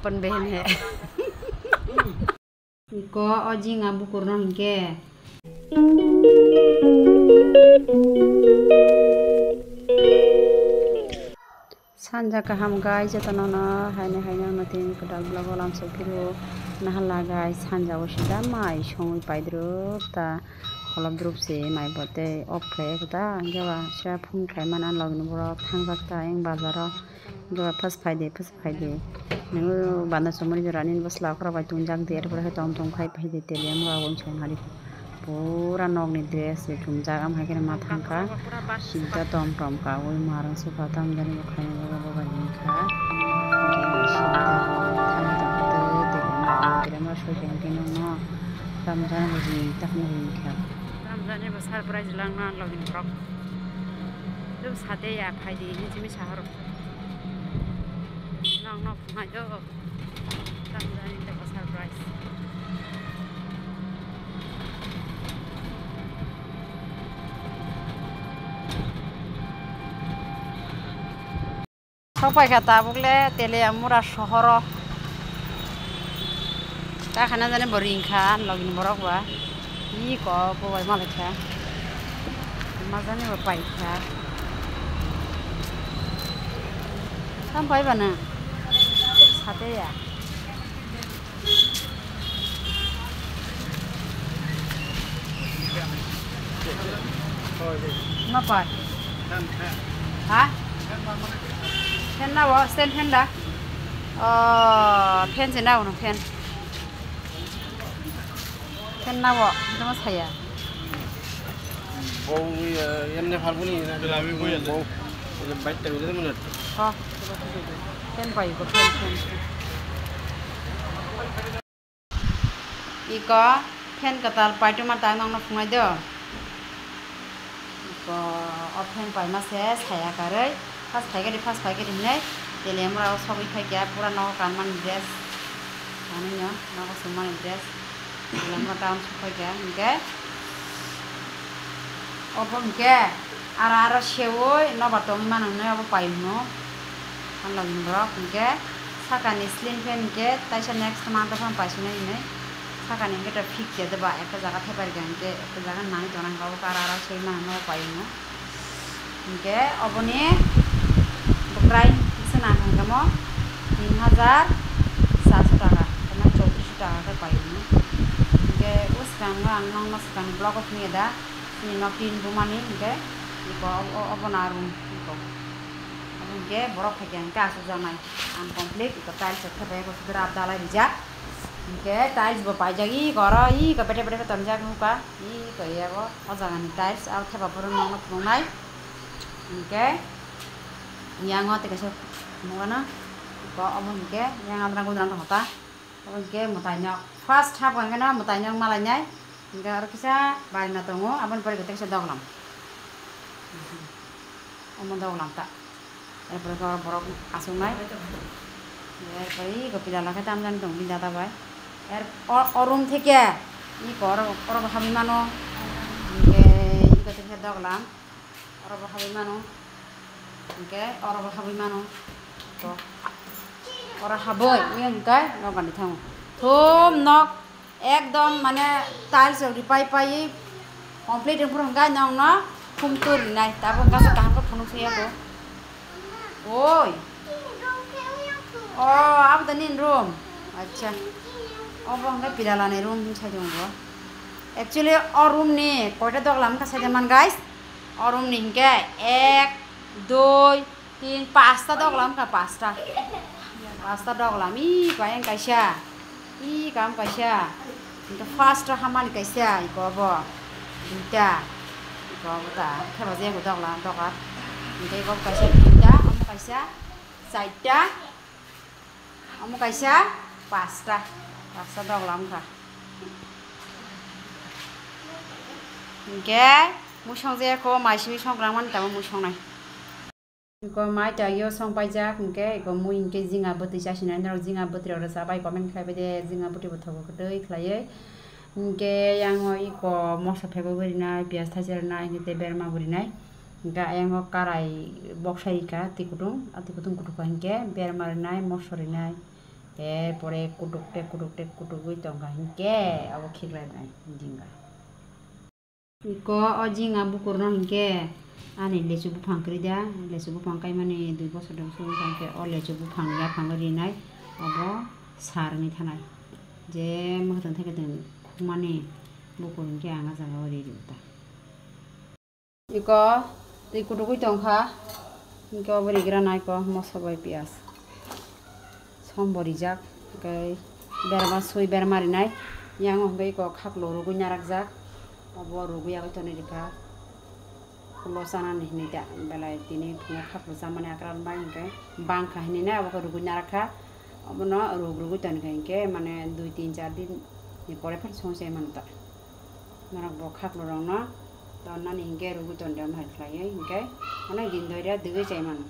अपन बहन है Iko oji ngabukur no hingke Sanja kaham guys jatono no haine matin kedal blago lamso piru nahala guys sanja osida mai songui paidro ta kolom drup se mai bote opre kuta gewa sra phum khai manan login borok thangjak ta eng bazaro gewa phas phaide nungu banda somori jorani bosla khra bai tunjak der pore tom khai phaide telem ga won chon hari pura nog ni dress se tumjak am haikene ma thangka sida tom ka oi marang su patam jani bo khai go go ba ni kha gewa sida thang ta te telem ma shoi ken ken no tamjan ji takno ni kha tamjane bo surprise langna login brok do sate ya phaide ni jimi shahar no phai do tamjane the surprise সবাই খাতা বলে তেলে আমরা শহর তা খানা জানে boring খা লগিন বরক বা ই ক বই মালে খা মাজানে পাই খা কাম পাইবা না সাথে ya Ngapa? Hah? Pen na wo sen pen da. Pen sen na wo pen. Pen na wo, itu mas saya. Bau em ne phal puni na bila mi boy bau. Jadi baik tak boleh menurut. Oh, pen pai ko pen. Iko pen katal pai tu mata nang na fungai do. Iko pen pai mas saya karai. Pas pakai di mana? Jadi আমরা সবাই পাইকে পুরা knock কামান dress জানি না knock সমান dress আমরা টাউন পাইকে ইনকে অপনকে আর সেওই নবাতম মাননে অব পাইনো আনলা নিব্রক ইনকে সাকানি স্লিম ফেনকে তাইসা নেক্সট মান্থ ফন পাইছনে ইনে সাকানি ইনকে ফিক্স দেবা একটা জায়গা থেপার গেনকে একটা জায়গা নাই জনাং গাও আর সেই মাননে পাইনো ইনকে অবনি Bukai senang kamu 3,700 taka karena 24 taka ke payung ke uskan nang maskan blok of ni ada ni nokin bumani ke iko obonarum iko ke borok peken ka sujanai complete iko tiles thebe ko sudrab dalai rija ke tiles bo pajagi gora I ko pete tamjak nuka I ko yego ojangan tiles au theba purun nang nai ke yang ngot ke so mana ko omong ke yang andra gudran hota omong ke mutanya first half kan kana mutanya malanya enggak kisa bari na tongo abon pare gotek sa doglam omong doglam ta erpore ko borok asumai erpore ko pidala ka tamjan tong bidata bai orum theke I kor habi mano ke gotek sa doglam or habi mano Oke, orang berhabi mana? Tuh, orang haboy, ini enggak, nggak kan ditanggung. Thum nok, ekdom mana tiles yang dipai komplit yang purung enggak nyong no, thum tur ini, tapi enggak setahan kok penuh sih aku. Oi, oh, apa tadi room? Acha, oh bang, enggak pidalan room saja enggak. Actually, room nih, kau itu dok lam kasih zaman guys, room nih enggak, 1, 2, 3, 5 doglam ka 5 doglam I kayang kaisya I kam kaisya Ika first haman kaisya iko bo Dinta Iko bo ta Kaba zeng ko doglam dokat Ika iko kaisya dinta Amu kaisya Saita Amu kaisya 5 doglam ka Ika Musong zeng ko maisi musong kraman Tama musong nai Ko mai ta yo song pai ja ke ko mu inke jinga boti chasina ndar jinga boti ora sabai comment khai be jinga boti botho ko dei khlai ke yang oi ko mosa phego beri nai pias thajer nai ngite berma beri nai ga yang karai boksai ka tikutung kutu ko hinke berma nai mosori nai Pore kutuk tongka hingke abo khiklai nai jinga. Iko o jinga bukurno hingke ani lechu bufang krida lechu bufang kaimani 2 bosor hingke o lechu bufang ya phangri nai abo sarni thanai je mahthang theke khumani bukur hingke anga jaga ori ruta. Iko tui kutuk tongka hingke abo rigra nai ko moso bai pias sombori jak kai berma sui bermari nai yang hingke ko khaklo rugui narak jak abo rugui ago toni rika kulo sana ni da belai tini phunga khaklo samane akran bai hingke bangkha hini na abo rugui narakha abo no rugui toni hingke mane 2-3-4 din ni pore phan songse manta narak bo khaklo rong no tonnani hingke rugui toni dam hai khlai hingke mane din doira dugui chai man.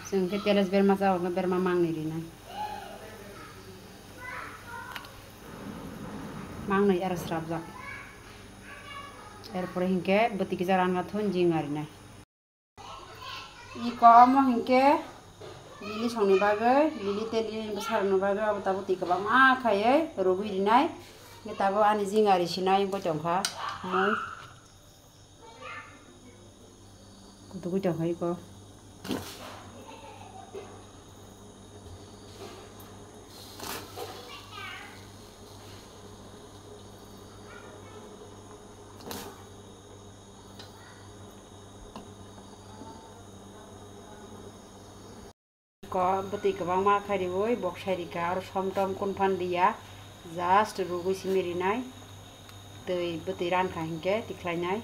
जों के तेलेस बेरमा जावगा बेरमा मांगनि रिना मांगनि आरो स्राब जा एरपर हिंके बतिके जारांगा थन जिं आरिना इ कम हिंके lily संनि बागै lily तेलि सारनो बागै अब ताबो तिकबा मा खायै रगुइ रिनाय के ताबो आनि जिं आरि सिनाय बतंखा मै कुतुगु तंखाय को beti kebang ma khai riboi bok sairi ka aro somtom konfan dia just rugui simiri nai tei beti ran kha hingke tiklai nai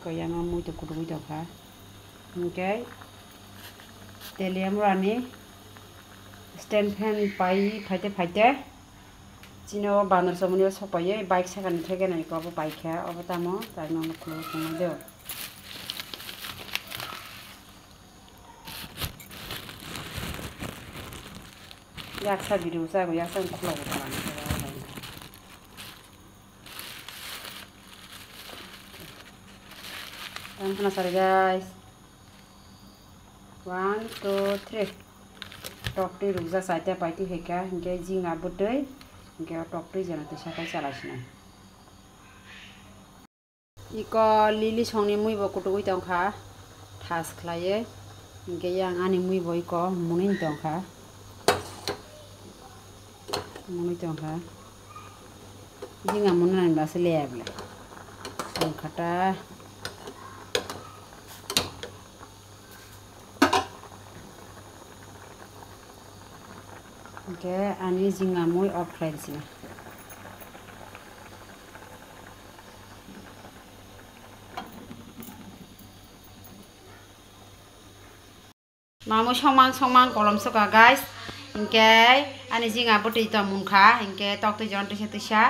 ko yang mui to kudui to kha hingke teliam rani stand fan pai phaite chino banner somuni sopaye bike sakan thege nai ko bike kha obotamo tai no khlo khmo de yaksa biru sa go yaksa khlo go tan kana sare guys 1 2 3 tokti rukja saite paiti heka hingke jinga budai hingke tokti jana te sakai chalasina iko lili songni mui bo kutugui tongkha thas khlaye hingke yang ani mui bo iko munin tongkha muni tongkha jinga munan bas leble khata hingke ani jinga mui off khlaisina mamu somang kolom soka guys hingke ani jinga boti to munkha hingke tok tu jon tisa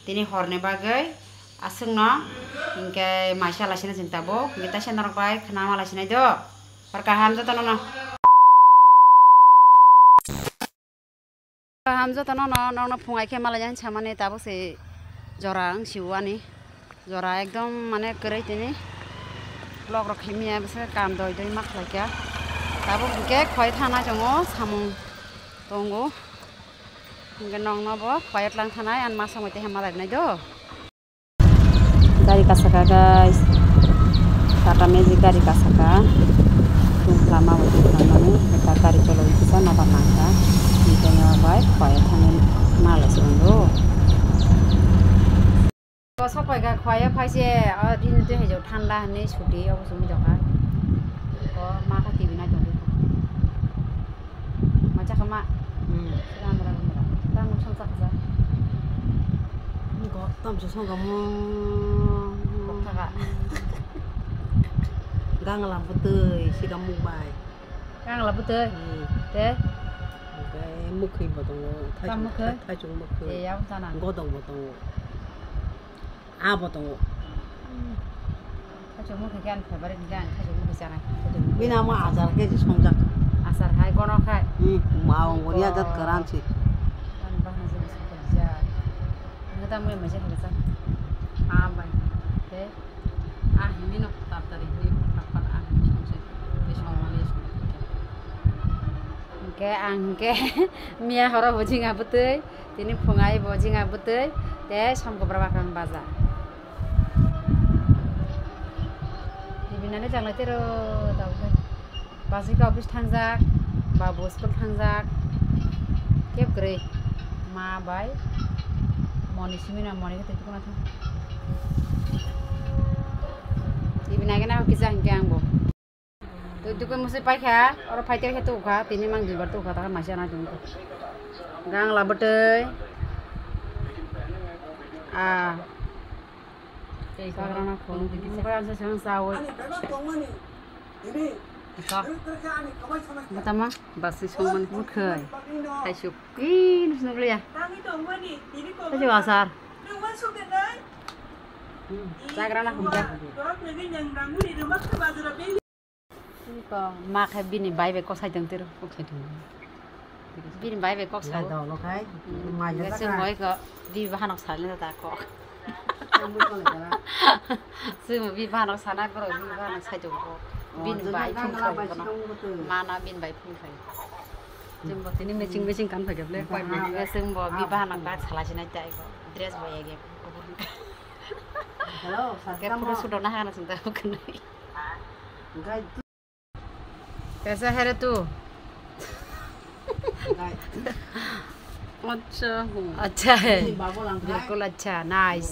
tini horne bagai asungno hingke maisa lasina jintabo hingke ta senarok bai khana malasina do parkaham jatono no kaham jatono no nongno phungai khe malajan samane tabo se jorang siwani jora ekdom mane korei tini blog rok khimia bese kam doi doi maklaika tabo hingke khoi thana jongo samung tongo hingke nongno bo khoi tlang thanai an ma samoite hama lagnai do gari kasaka guys Tata Magic gari kasaka lama waktu tangane kita gari cholo bisa napa nangka hingke nyabai khoi thanai mala sendo ko sapai ga khoi phaise din te hejo thanda hane chuti obosumi doka ko ma khati bina dong macha kama ramra tang sangsa khaja ko tam so sangam kokaka gangla puteuy sigam mubai gangla puteuy te cái mức khi mà tông thay chúng mức khi có đồng một tông à một tông thay chúng mức khi gan phải bắt gan thay chúng mức cái này bây giờ mà asar cái gì xong chắc asar hai con nó khai mà ông người ta rất cẩn thận người ta mới chơi cái gì à vậy thế à hình như nó tập tari đi tập tập à xong rồi cái xong rồi hingke angke mia horo bojinga butui tini phungai bojinga butui te samgobra bakang baza ibinane janglai tero dawe basika office thangjak babu school thangjak kep grei ma bai moni simina moni kete tukuna thang ibinage na hokisa hingke angbo to dukun musi paikha oro paiter khe tukha tini mang duibar tukha ta masi ana jungko gang labetei sagrana khon mukha ansa sang sawoi Matama basi songman mukhai taisuk kin snuglia taisuk asar sagrana khumja ko ma khai bini bai be kosai dang tero koksai dang bini bai be koksai do lo khai ma ja sing moi ko bi bahanok sale ta ko sing bi bahanok sana ko bi bahanok sai jong ko bin bai phun khai ko mana bin bai phun khai jeng bo tini meching kan phai gable koi ma sing bo bi bahanok ba sala sinai tai ko dress boy age hello sakera pura sudah nah kana sinta kena कैसा है रे तू अच्छा है बिल्कुल अच्छा nice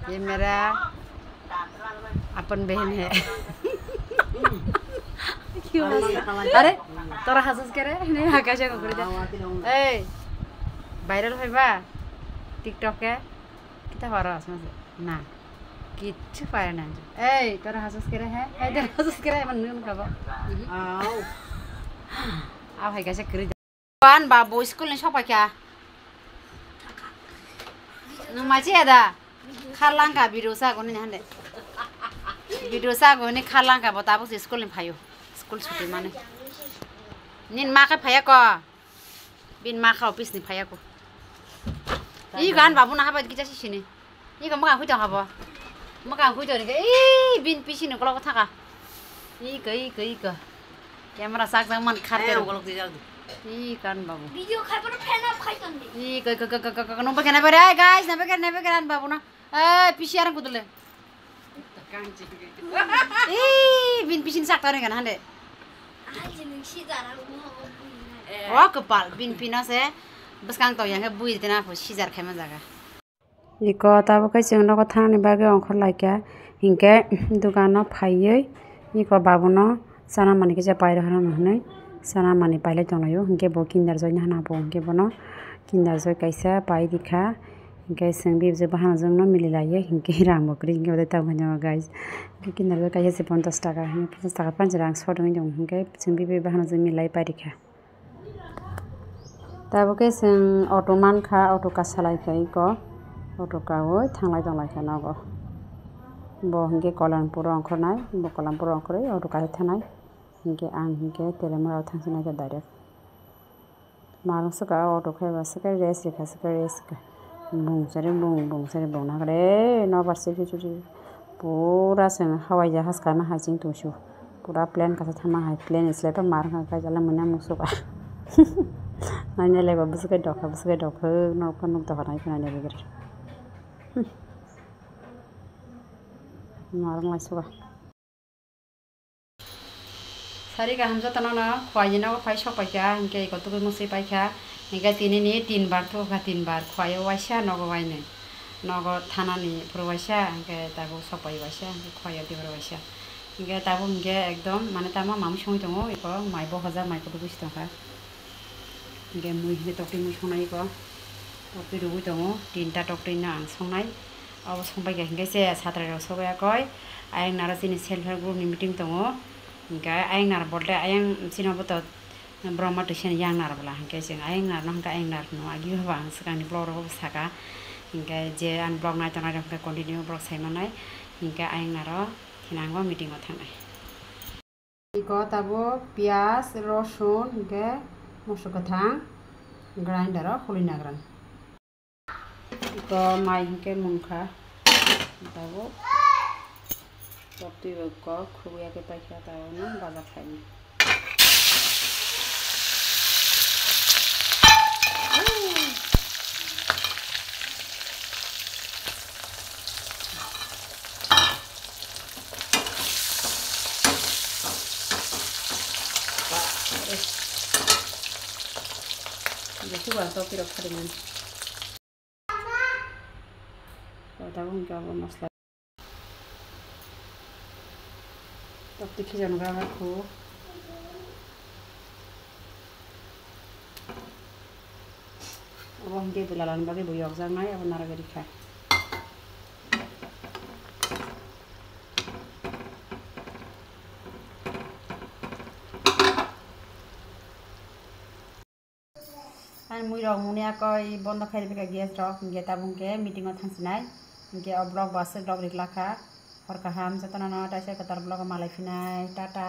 ये मेरा अपन बहन है क्यों अरे तोरा हंस के रे नहीं आकाश को कर दे ए वायरल होइबा टिकटक के किता हरस ना किच्छु पाए ना ए तोरा हंस के रे है ए तोरा हंस के रे मन नुन खाबो आव है कैसे कर पान बाबू स्कूल ने सबाय क्या न माचे आदा खारलांगा बिरोसा गने हंदे बिरोसा गने खारलांगा बताबो स्कूल ने फायो स्कूल छुट्टी माने निन मा का फाया को बिन मा का ऑफिस नि फाया को ई गान बाबू ना हाबा किजा सिने ई गम का हुइता हाबो मका हुइतो नि ए बिन पिसिनो गलक थाका ई गई क्यामेरा साक मन खाते गलक दि जाल ई कान बाबू वीडियो खाइ पर फैन अफ खाइतन दि ई क नो बके ना बरे गाइस ना बके रान बाबू ना ए पिसियार गुदले कांची ई बिन पिसिन साक तरे गन हांदे आज नों सिजारा ओ कपाल बिन पिना से बस कांग तो यांगे बुइ देना फो सिजार खाइमा जागा इको ताबो कै जोंनो को थांनि बागे अंखर लाइका हिंके दुकानो फाइयै इको बाबुनो साना मानि के जे पाइर हरन हनै साना मानि पाइले दंलायो हिंके बो किन्डार जय नाना बो हिंके बनो किन्डार जय कैसा पाइ दिखा हिंके जों बे जे बाहाना जोंनो मिलि लायो हिंके रां बकरि हिंके बदे ताव गनो गाइस हिंके किन्डार जय कैसे 50 टाका हिंके 50 टाका पांच रां सदों दं हिंके जों बे बाहाना जों मिलाय पाइ दिखा ताबो के जों अटो मानखा अटो का सालायखै इको अटो कावै थांलाय दंलायखा नागो bo हिंके कल्याणपुर अंखरनाय bo कल्याणपुर अंखरै अटो काहे थानाय हिंके आं हिंके तेलेमराव थांसिनाय जा डाइरेक्ट मारं सका अटो खायबा सका रेस बुंसारे बुंना रे नबारसे जुजु पूरा जों हवाई जहाज खाना हाजिं तोसु पूरा प्लेन का थामा हाय प्लेन इसलाय पर मारं का जाला मोना मुसुबा नायनाय लायबा बुसुकै दखो नखा नुक दखनाय खोनाय बेगर मारं लायसुबा सारि गाहाम जतन न खवायिना फाय सपायखा हिंके गतुकै मुसि पाइखा हिंके तिनिनि 3 बार थोखा 3 बार खवायो वाइसा नगो वाइने नगो थानानि फरवाइसा हिंके ताबो सपाय वाइसा हिंके खवायो दिबर वाइसा हिंके ताबो हिंके एकदम माने तामा मामि संगि दङ इको माइ बहजा माइखौ बुसि दंखा हिंके मुइ हिंके टकटि मुइ संनाय इको टकटि रुबुइ दङ 3टा टकटिना आं संनाय अब संबाय हिंके से सात्रायाव सबायाखै आयं नारा सिनि सेल्फ हेल्प ग्रुपनि मिटिं दङ हिंके आयं नार बलते आयं सिनाबो त ब्रह्मा टिसन yang nar bala हिंके जों आयं नार नंका आयं नार न आगि होबा आं सिगांनि ब्लग राव साका हिंके जे आं ब्लग नायतना रंका कन्टिन्यू ब्लग सायमानाय हिंके आयं नार थिनांगो मिटिं आव थांनाय इको ताबो पियाज रसुन हिंके मस्ला गोथां ग्राइन्डाराव खुलिनाग्रान इको माइ हिंके मुंखा ताबो टकटि को खुबिया के पाइखा ताबो न बाजा खायनि Sugar to pirok kharingan. Tabung kabo masla. Tok tikhi jan ga rakho. Abang dia belalan bagi boyok jangai abang nara gari khai. Mui rong muni akoi bondo khai beka gas rok nge tabung ke meeting o thangsinai nge obrok basik rok riklakha hor kaham jatana no taisa katar blog malai phinai tata